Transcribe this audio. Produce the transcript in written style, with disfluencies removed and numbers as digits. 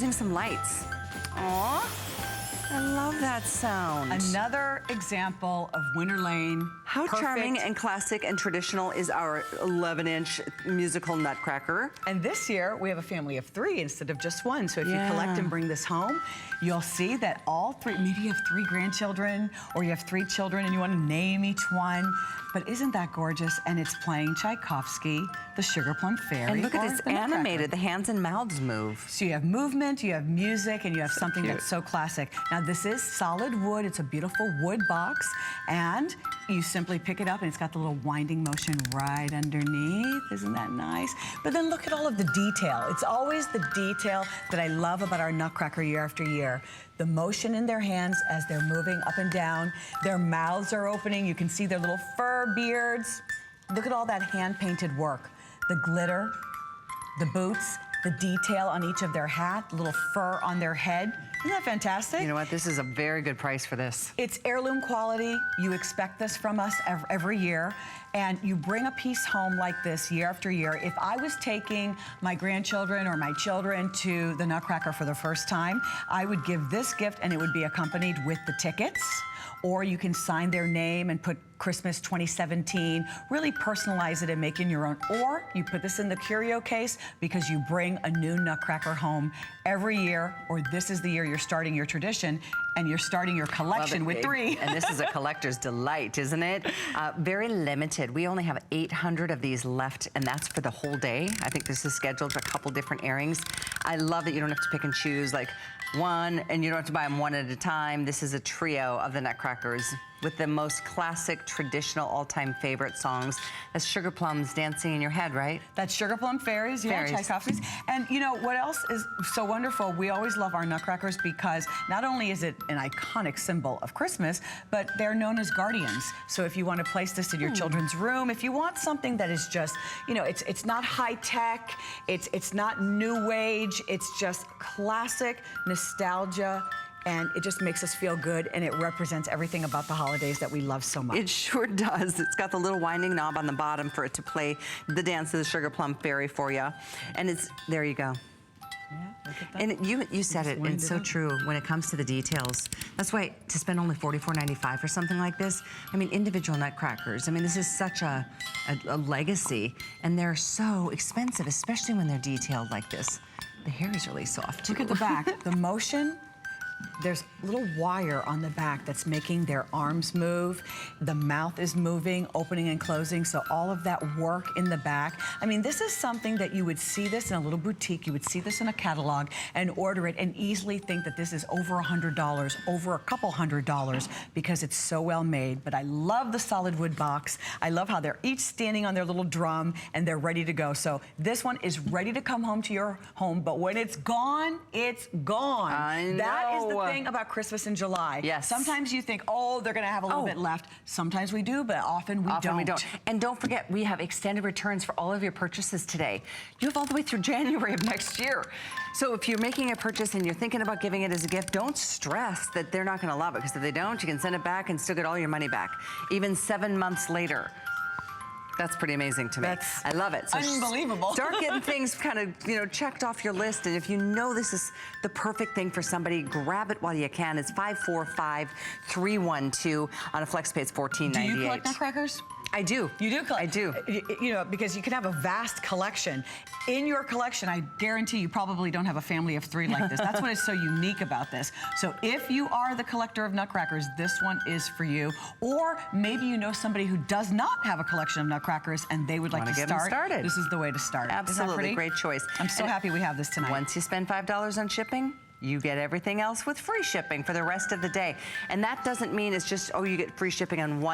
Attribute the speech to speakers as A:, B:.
A: Using some lights. Aww, I love that sound.
B: Another example of Winter Lane.
A: How charming and classic and traditional is our 11-inch musical Nutcracker.
B: And this year, we have a family of 3 instead of just 1. So if you collect and bring this home, you'll see that all 3, maybe you have 3 grandchildren, or you have 3 children and you want to name each one. But isn't that gorgeous? And it's playing Tchaikovsky, the Sugar Plum Fairy.
A: And look at this, animated, the hands and mouths move.
B: So you have movement, you have music, and you have something that's so classic. Now this is solid wood, it's a beautiful wood box, and you simply pick it up and it's got the little winding motion right underneath. Isn't that nice? But then look at all of the detail. It's always the detail that I love about our Nutcracker year after year. The motion in their hands as they're moving up and down. Their mouths are opening. You can see their little fur beards. Look at all that hand-painted work. The glitter, the boots, the detail on each of their hat, little fur on their head. Isn't that fantastic?
A: You know what, this is a very good price for this.
B: It's heirloom quality. You expect this from us every year. And you bring a piece home like this year after year. If I was taking my grandchildren or my children to the Nutcracker for the first time, I would give this gift and it would be accompanied with the tickets. Or you can sign their name and put Christmas 2017, really personalize it and make it your own. Or you put this in the curio case because you bring a new Nutcracker home every year, or this is the year you're starting your tradition and you're starting your collection with 3.
A: And this is a collector's delight, isn't it? Very limited. We only have 800 of these left, and that's for the whole day. I think this is scheduled for a couple different airings. I love that you don't have to pick and choose like one, and you don't have to buy them one at a time. This is a trio of the Nutcrackers with the most classic, traditional, all-time favorite songs. That's Sugar Plums dancing in your head, right?
B: That's Sugar Plum Fairies, yeah, Tchaikovsky's. And you know, what else is so wonderful? We always love our Nutcrackers because not only is it an iconic symbol of Christmas, but they're known as guardians. So if you want to place this in your children's room, if you want something that is just, you know, it's not high-tech, it's not new age, it's just classic nostalgia, and it just makes us feel good, and it represents everything about the holidays that we love so much.
A: It sure does. It's got the little winding knob on the bottom for it to play the dance of the Sugar Plum Fairy for you. And it's, there you go.
B: Yeah, look at that.
A: And you said it, and it's so true when it comes to the details. That's why to spend only $44.95 for something like this, I mean, individual Nutcrackers, I mean, this is such a legacy, and they're so expensive, especially when they're detailed like this. The hair is really soft, too.
B: Look at the back, the motion. There's a little wire on the back that's making their arms move. The mouth is moving, opening and closing, so all of that work in the back. I mean, this is something that you would see this in a little boutique, you would see this in a catalog and order it and easily think that this is over $100, over a couple $100 because it's so well made. But I love the solid wood box. I love how they're each standing on their little drum and they're ready to go. So this one is ready to come home to your home, but when it's gone, it's gone.
A: I know.
B: That is the thing about Christmas in July.
A: Yes.
B: Sometimes you think, oh, they're going to have a little bit left. Sometimes we do, but often we don't.
A: And don't forget, we have extended returns for all of your purchases today. You have all the way through January of next year. So if you're making a purchase and you're thinking about giving it as a gift, don't stress that they're not going to love it, because if they don't, you can send it back and still get all your money back, even 7 months later. That's pretty amazing to me.
B: That's
A: I love it. So
B: unbelievable.
A: Start getting things kind of, you know, checked off your list. And if you know this is the perfect thing for somebody, grab it while you can. It's 545312 on a FlexPay. It's $14.98.
B: Do you collect Nutcrackers?
A: I do.
B: You do collect?
A: I do.
B: You know, because you can have a vast collection. In your collection, I guarantee you probably don't have a family of 3 like this. That's what is so unique about this. So if you are the collector of Nutcrackers, this one is for you. Or maybe you know somebody who does not have a collection of Nutcrackers and they would like to start. This is the way to start.
A: Absolutely, great choice.
B: I'm so happy we have this tonight.
A: Once you spend $5 on shipping, you get everything else with free shipping for the rest of the day. And that doesn't mean it's just, oh, you get free shipping on one